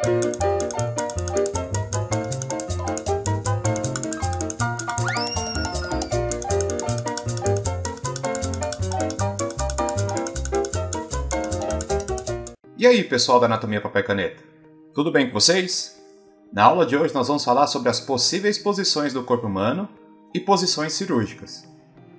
E aí, pessoal da Anatomia Papel e Caneta? Tudo bem com vocês? Na aula de hoje nós vamos falar sobre as possíveis posições do corpo humano e posições cirúrgicas.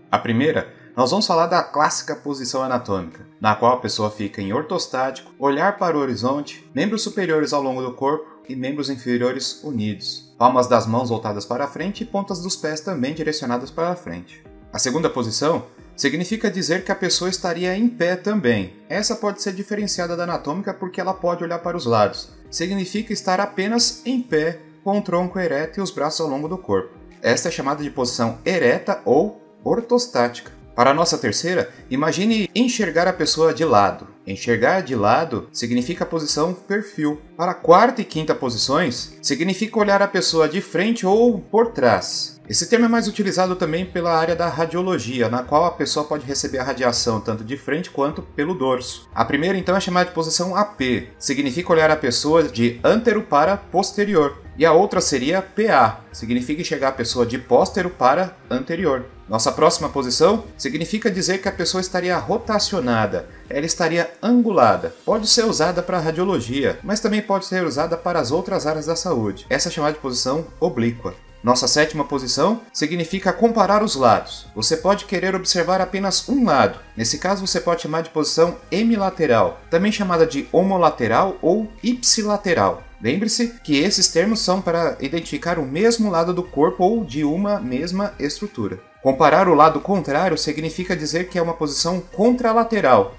A primeira, nós vamos falar da clássica posição anatômica, na qual a pessoa fica em ortostático, olhar para o horizonte, membros superiores ao longo do corpo e membros inferiores unidos, palmas das mãos voltadas para a frente e pontas dos pés também direcionadas para a frente. A segunda posição significa dizer que a pessoa estaria em pé também. Essa pode ser diferenciada da anatômica porque ela pode olhar para os lados. Significa estar apenas em pé, com o tronco ereto e os braços ao longo do corpo. Esta é chamada de posição ereta ou ortostática. Para a nossa terceira, imagine enxergar a pessoa de lado. Enxergar de lado significa a posição perfil. Para a quarta e quinta posições, significa olhar a pessoa de frente ou por trás. Esse termo é mais utilizado também pela área da radiologia, na qual a pessoa pode receber a radiação tanto de frente quanto pelo dorso. A primeira, então, é chamada de posição AP, significa olhar a pessoa de antero para posterior. E a outra seria PA, significa enxergar a pessoa de póstero para anterior. Nossa próxima posição significa dizer que a pessoa estaria rotacionada, ela estaria angulada. Pode ser usada para a radiologia, mas também pode ser usada para as outras áreas da saúde. Essa é chamada de posição oblíqua. Nossa sétima posição significa comparar os lados. Você pode querer observar apenas um lado. Nesse caso, você pode chamar de posição hemilateral, também chamada de homolateral ou ipsilateral. Lembre-se que esses termos são para identificar o mesmo lado do corpo ou de uma mesma estrutura. Comparar o lado contrário significa dizer que é uma posição contralateral.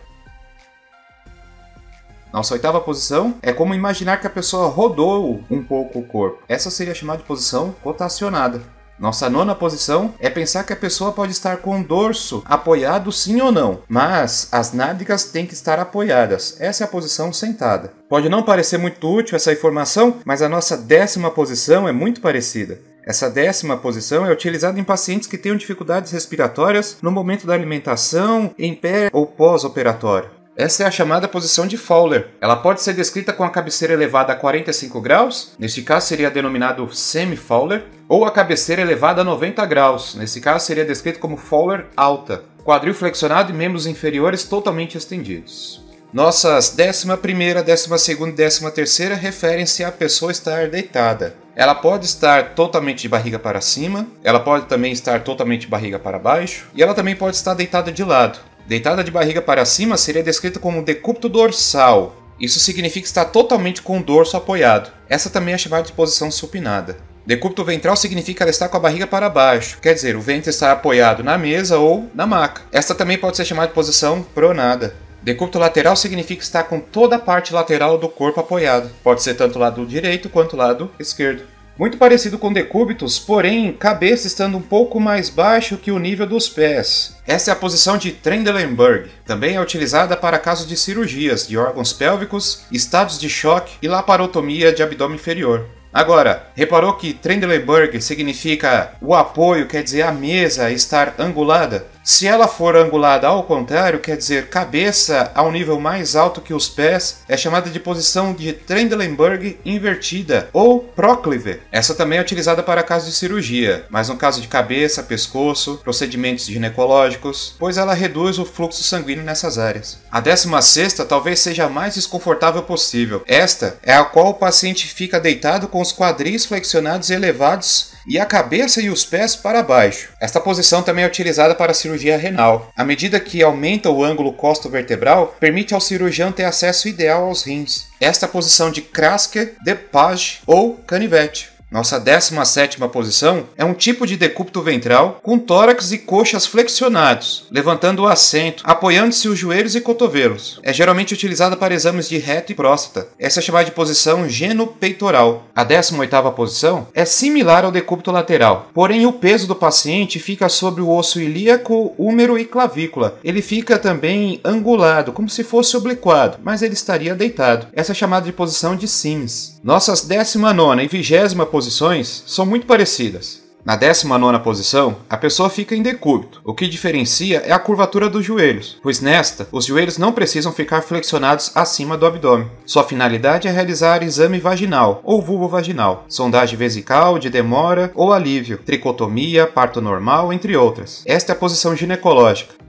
Nossa oitava posição é como imaginar que a pessoa rodou um pouco o corpo. Essa seria chamada de posição rotacionada. Nossa nona posição é pensar que a pessoa pode estar com o dorso apoiado sim ou não, mas as nádegas têm que estar apoiadas. Essa é a posição sentada. Pode não parecer muito útil essa informação, mas a nossa décima posição é muito parecida. Essa décima posição é utilizada em pacientes que tenham dificuldades respiratórias no momento da alimentação, em pé ou pós-operatório. Essa é a chamada posição de Fowler. Ela pode ser descrita com a cabeceira elevada a 45 graus, neste caso seria denominado semi-Fowler, ou a cabeceira elevada a 90 graus, nesse caso seria descrito como Fowler alta, quadril flexionado e membros inferiores totalmente estendidos. Nossas 11ª, 12ª e 13ª referem-se à pessoa estar deitada. Ela pode estar totalmente de barriga para cima, ela pode também estar totalmente de barriga para baixo, e ela também pode estar deitada de lado. Deitada de barriga para cima seria descrita como decúbito dorsal. Isso significa estar totalmente com o dorso apoiado. Essa também é chamada de posição supinada. Decúbito ventral significa ela estar com a barriga para baixo, quer dizer, o ventre está apoiado na mesa ou na maca. Esta também pode ser chamada de posição pronada. Decúbito lateral significa estar com toda a parte lateral do corpo apoiada. Pode ser tanto o lado direito quanto o lado esquerdo. Muito parecido com decúbitos, porém cabeça estando um pouco mais baixo que o nível dos pés. Essa é a posição de Trendelenburg. Também é utilizada para casos de cirurgias de órgãos pélvicos, estados de choque e laparotomia de abdômen inferior. Agora, reparou que Trendelenburg significa o apoio, quer dizer a mesa estar angulada? Se ela for angulada ao contrário, quer dizer cabeça a um nível mais alto que os pés, é chamada de posição de Trendelenburg invertida ou próclive. Essa também é utilizada para casos de cirurgia, mas no caso de cabeça, pescoço, procedimentos ginecológicos, pois ela reduz o fluxo sanguíneo nessas áreas. A 16ª talvez seja a mais desconfortável possível. Esta é a qual o paciente fica deitado com os quadris flexionados e elevados e a cabeça e os pés para baixo. Esta posição também é utilizada para a cirurgia renal. À medida que aumenta o ângulo costo-vertebral, permite ao cirurgião ter acesso ideal aos rins. Esta é a posição de Kraske, de Page ou canivete. Nossa 17ª posição é um tipo de decúbito ventral com tórax e coxas flexionados, levantando o assento, apoiando-se os joelhos e cotovelos. É geralmente utilizada para exames de reto e próstata. Essa é chamada de posição genopeitoral. A 18ª posição é similar ao decúbito lateral, porém o peso do paciente fica sobre o osso ilíaco, húmero e clavícula. Ele fica também angulado, como se fosse obliquado, mas ele estaria deitado. Essa é chamada de posição de Sims. Nossas 19ª e 20ª posições são muito parecidas. Na 19ª posição, a pessoa fica em decúbito. O que diferencia é a curvatura dos joelhos, pois nesta, os joelhos não precisam ficar flexionados acima do abdômen. Sua finalidade é realizar exame vaginal ou vulvovaginal, sondagem vesical, de demora ou alívio, tricotomia, parto normal, entre outras. Esta é a posição ginecológica.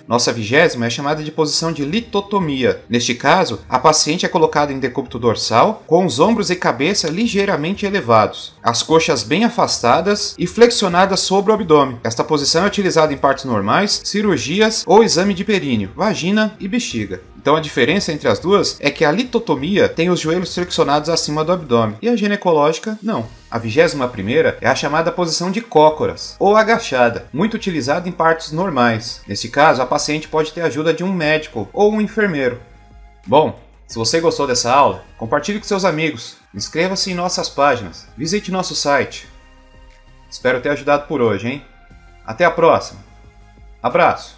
Nossa 20ª é chamada de posição de litotomia. Neste caso, a paciente é colocada em decúbito dorsal, com os ombros e cabeça ligeiramente elevados, as coxas bem afastadas e flexionadas sobre o abdômen. Esta posição é utilizada em partos normais, cirurgias ou exame de períneo, vagina e bexiga. Então a diferença entre as duas é que a litotomia tem os joelhos flexionados acima do abdômen e a ginecológica não. A 21ª é a chamada posição de cócoras, ou agachada, muito utilizada em partos normais. Nesse caso, a paciente pode ter a ajuda de um médico ou um enfermeiro. Bom, se você gostou dessa aula, compartilhe com seus amigos, inscreva-se em nossas páginas, visite nosso site. Espero ter ajudado por hoje, hein? Até a próxima. Abraço!